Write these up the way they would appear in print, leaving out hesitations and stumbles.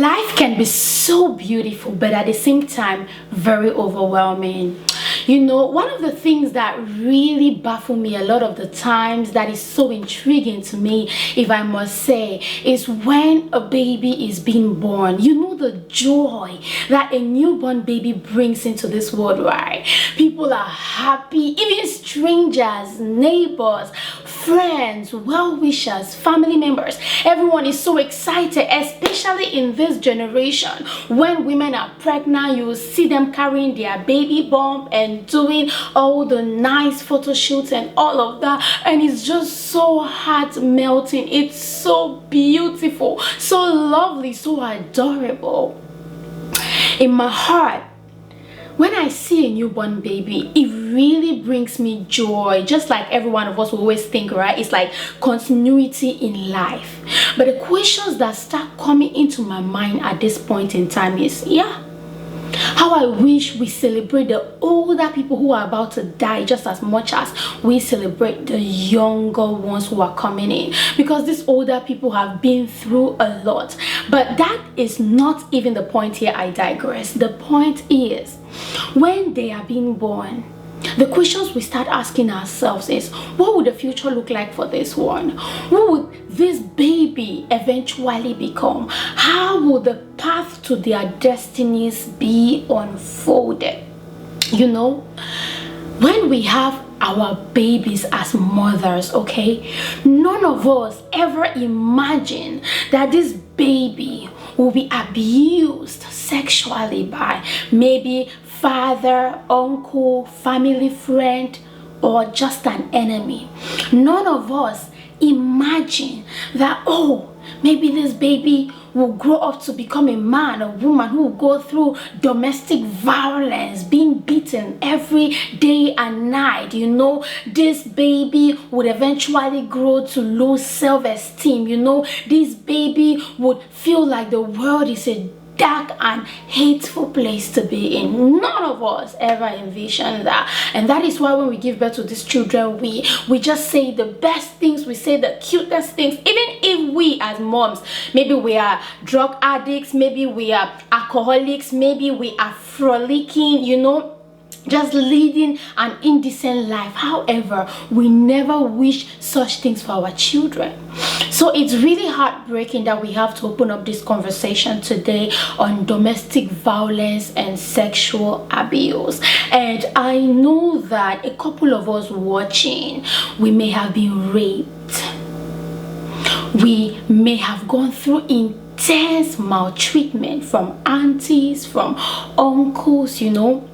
Life can be so beautiful, but at the same time, very overwhelming. You know, one of the things that really baffle me a lot of the times, that is so intriguing to me, if I must say, is when a baby is being born. You know, the joy that a newborn baby brings into this world, right? People are happy, even strangers, neighbors, friends, well-wishers, family members. Everyone is so excited, especially in this generation. When women are pregnant, you will see them carrying their baby bump and doing all the nice photo shoots and all of that, and it's just so heart melting. It's so beautiful, so lovely, so adorable. In my heart, when I see a newborn baby, it really brings me joy. Just like every one of us will always think, right? It's like continuity in life. But the questions that start coming into my mind at this point in time is, how I wish we celebrate the older people who are about to die just as much as we celebrate the younger ones who are coming in, because these older people have been through a lot. But that is not even the point here. I digress. The point is, when they are being born, the questions we start asking ourselves is, what would the future look like for this one? What would this baby eventually become? How will the path to their destinies be unfolded? You know, when we have our babies as mothers, okay, none of us ever imagine that this baby will be abused sexually by maybe father, uncle, family friend, or just an enemy. None of us imagine that, oh, maybe this baby will grow up to become a man or woman who will go through domestic violence, being beaten every day and night. You know, this baby would eventually grow to low self-esteem. You know, this baby would feel like the world is a dark and hateful place to be in. None of us ever envision that. And that is why when we give birth to these children, we just say the best things, we say the cutest things. Even if we as moms, maybe we are drug addicts, maybe we are alcoholics, maybe we are frolicking, you know, just leading an indecent life. However, we never wish such things for our children. So it's really heartbreaking that we have to open up this conversation today on domestic violence and sexual abuse. And I know that a couple of us watching, we may have been raped. We may have gone through intense maltreatment from aunties, from uncles, you know,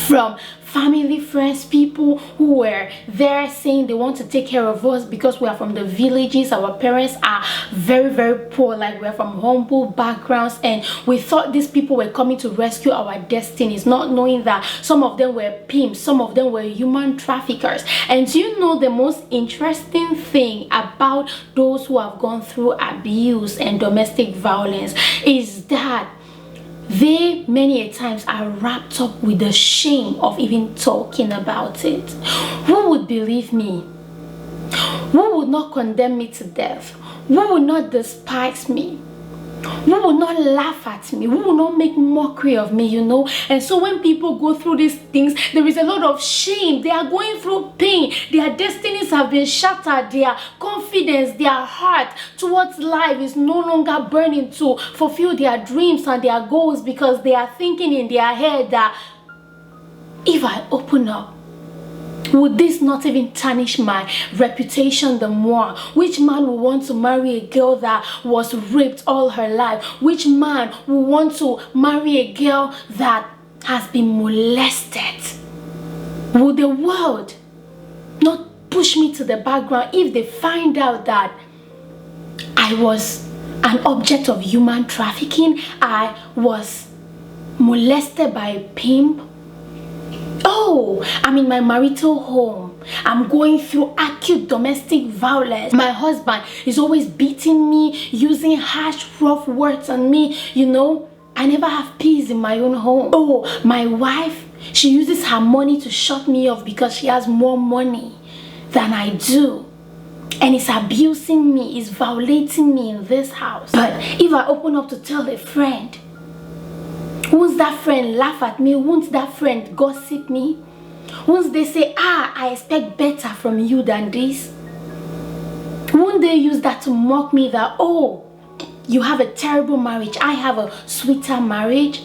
from family, friends, people who were there saying they want to take care of us because we are from the villages. Our parents are very, very poor, like we're from humble backgrounds, and we thought these people were coming to rescue our destinies, not knowing that some of them were pimps, some of them were human traffickers. And do you know the most interesting thing about those who have gone through abuse and domestic violence is that they many a times are wrapped up with the shame of even talking about it. Who would believe me? Who would not condemn me to death? Who would not despise me? Who will not laugh at me? Who will not make mockery of me, you know? And so when people go through these things, there is a lot of shame. They are going through pain. Their destinies have been shattered. Their confidence, their heart towards life is no longer burning to fulfill their dreams and their goals, because they are thinking in their head that if I open up, would this not even tarnish my reputation the more? Which man will want to marry a girl that was raped all her life? Which man will want to marry a girl that has been molested? Will the world not push me to the background if they find out that I was an object of human trafficking? I was molested by a pimp? Oh, I'm in my marital home. I'm going through acute domestic violence. My husband is always beating me, using harsh, rough words on me. You know, I never have peace in my own home. Oh, my wife, she uses her money to shut me off because she has more money than I do. and is abusing me, is violating me in this house. But if I open up to tell a friend, won't that friend laugh at me? Won't that friend gossip me? Won't they say, I expect better from you than this? Won't they use that to mock me that, oh, you have a terrible marriage, I have a sweeter marriage?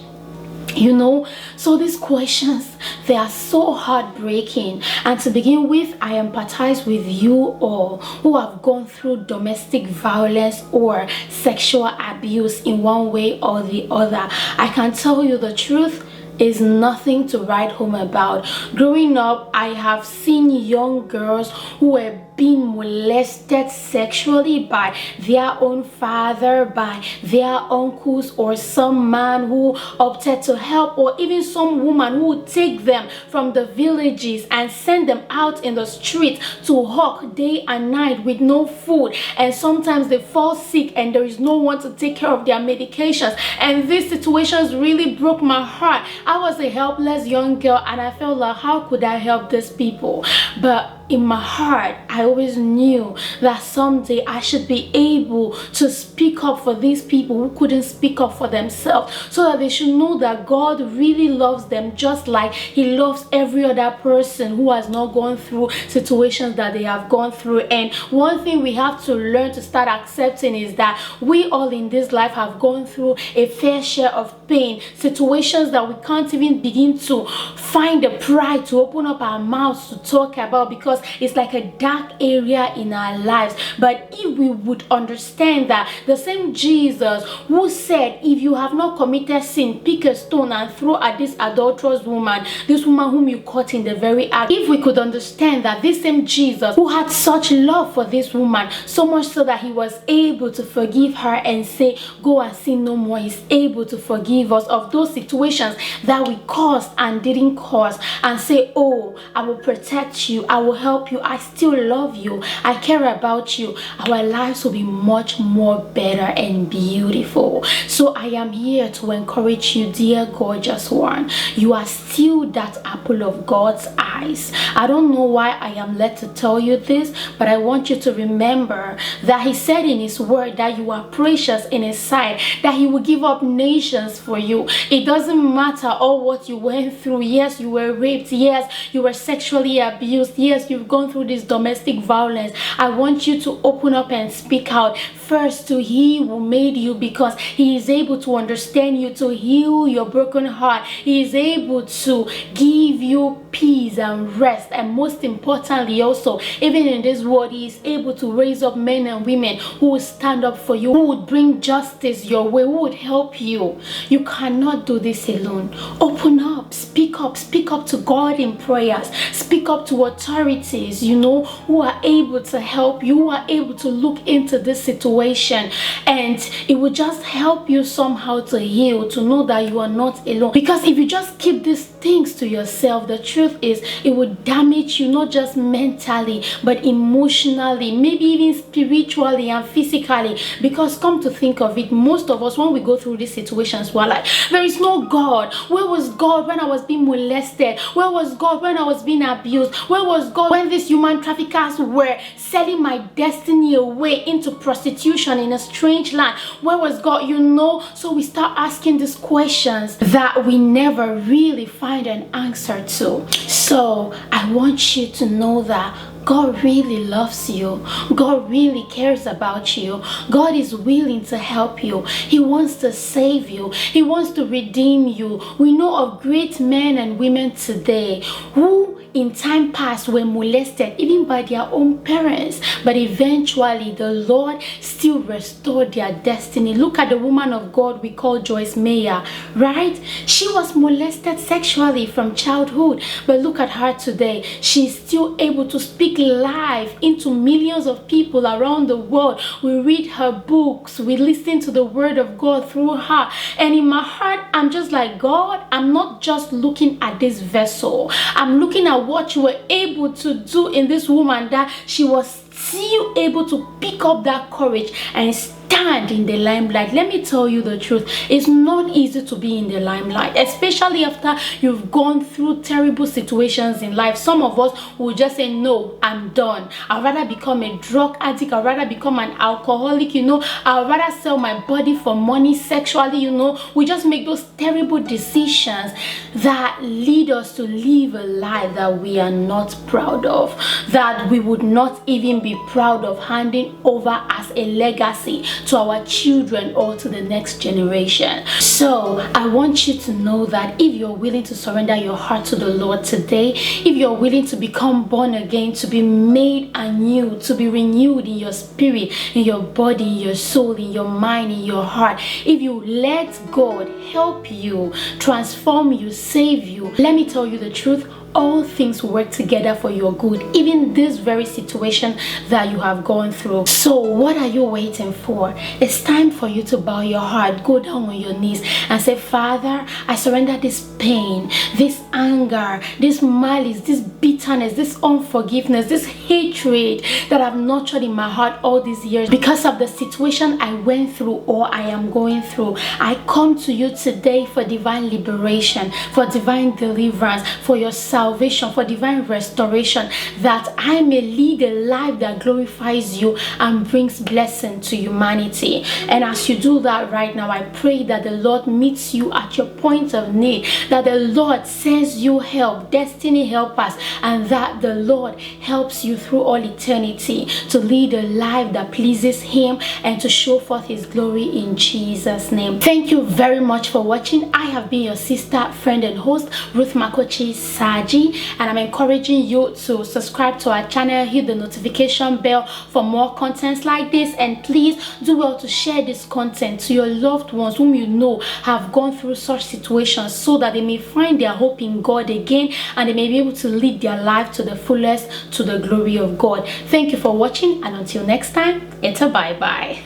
You know, so these questions, they are so heartbreaking. And to begin with, I empathize with you all who have gone through domestic violence or sexual abuse in one way or the other. I can tell you the truth is nothing to write home about. Growing up, I have seen young girls who were being molested sexually by their own father, by their uncles, or some man who opted to help, or even some woman who would take them from the villages and send them out in the streets to hawk day and night with no food, and sometimes they fall sick and there is no one to take care of their medications. And these situations really broke my heart. I was a helpless young girl and I felt like, how could I help these people? But in my heart, I always knew that someday I should be able to speak up for these people who couldn't speak up for themselves, so that they should know that God really loves them just like He loves every other person who has not gone through situations that they have gone through. And one thing we have to learn to start accepting is that we all in this life have gone through a fair share of pain, situations that we can't even begin to find the pride to open up our mouths to talk about, because it's like a dark area in our lives. But if we would understand that the same Jesus who said, if you have not committed sin, pick a stone and throw at this adulterous woman, this woman whom you caught in the very act. If we could understand that this same Jesus who had such love for this woman, so much so that He was able to forgive her and say, go and sin no more, He's able to forgive us of those situations that we caused and didn't cause, and say, oh, I will protect you, I will help you, I still love you, I care about you. Our lives will be much more better and beautiful. So I am here to encourage you, dear gorgeous one. You are still that apple of God's eyes. I don't know why I am led to tell you this, but I want you to remember that He said in His word that you are precious in His sight, that He will give up nations for you. It doesn't matter all what you went through. Yes, you were raped. Yes, you were sexually abused. Yes, you've gone through this domestic violence. I want you to open up and speak out first to He who made you, because He is able to understand you, to heal your broken heart. He is able to give you peace and rest, and most importantly also, even in this world, He is able to raise up men and women who will stand up for you, who would bring justice your way, who would help you. You cannot do this alone. Open up, speak up to God in prayers, speak up to authorities, you know, who are able to help you, who are able to look into this situation, and it will just help you somehow to heal, to know that you are not alone. Because if you just keep these things to yourself, the truth is it will damage you, not just mentally but emotionally, maybe even spiritually and physically. Because come to think of it, most of us, when we go through these situations, we're like, there is no God. Where was God when I was being molested? Where was God when I was being abused? Where was God when these human traffickers were selling my destiny away into prostitution in a strange land? Where was God? You know, so we start asking these questions that we never really find an answer to. So I want you to know that God really loves you. God really cares about you. God is willing to help you. He wants to save you. He wants to redeem you. We know of great men and women today who in time past were molested even by their own parents, but eventually the Lord still restored their destiny. Look at the woman of God we call Joyce Meyer, right? She was molested sexually from childhood, but look at her today. She's still able to speak life into millions of people around the world. We read her books, we listen to the word of God through her, and in my heart I'm just like, God, I'm not just looking at this vessel, I'm looking at what you were able to do in this woman, that she was see you able to pick up that courage and stand in the limelight. Let me tell you the truth, it's not easy to be in the limelight, especially after you've gone through terrible situations in life. Some of us will just say, no, I'm done. I'd rather become a drug addict. I'd rather become an alcoholic, I'd rather sell my body for money sexually, We just make those terrible decisions that lead us to live a life that we are not proud of, that we would not even be proud of handing over as a legacy to our children or to the next generation. So I want you to know that if you're willing to surrender your heart to the Lord today, if you're willing to become born again, to be made anew, to be renewed in your spirit, in your body, in your soul, in your mind, in your heart, if you let God help you, transform you, save you, let me tell you the truth, all things work together for your good, even this very situation that you have gone through. So what are you waiting for? It's time for you to bow your heart, go down on your knees and say, Father, I surrender this pain, this anger, this malice, this bitterness, this unforgiveness, this hatred that I've nurtured in my heart all these years because of the situation I went through or I am going through. I come to you today for divine liberation, for divine deliverance, for your salvation, for divine restoration, that I may lead a life that glorifies you and brings blessing to humanity. And as you do that right now, I pray that the Lord meets you at your point of need, that the Lord sends you help, destiny helpers, and that the Lord helps you through all eternity to lead a life that pleases Him and to show forth His glory in Jesus' name. Thank you very much for watching. I have been your sister, friend, and host, Ruth Macochi Saji, and I'm encouraging you to subscribe to our channel, hit the notification bell for more contents like this, and please do well to share this content to your loved ones whom you know have gone through such situations, so that they may find their hope in God again and they may be able to lead their life to the fullest, to the glory of God. Thank you for watching, and until next time, it's a bye-bye.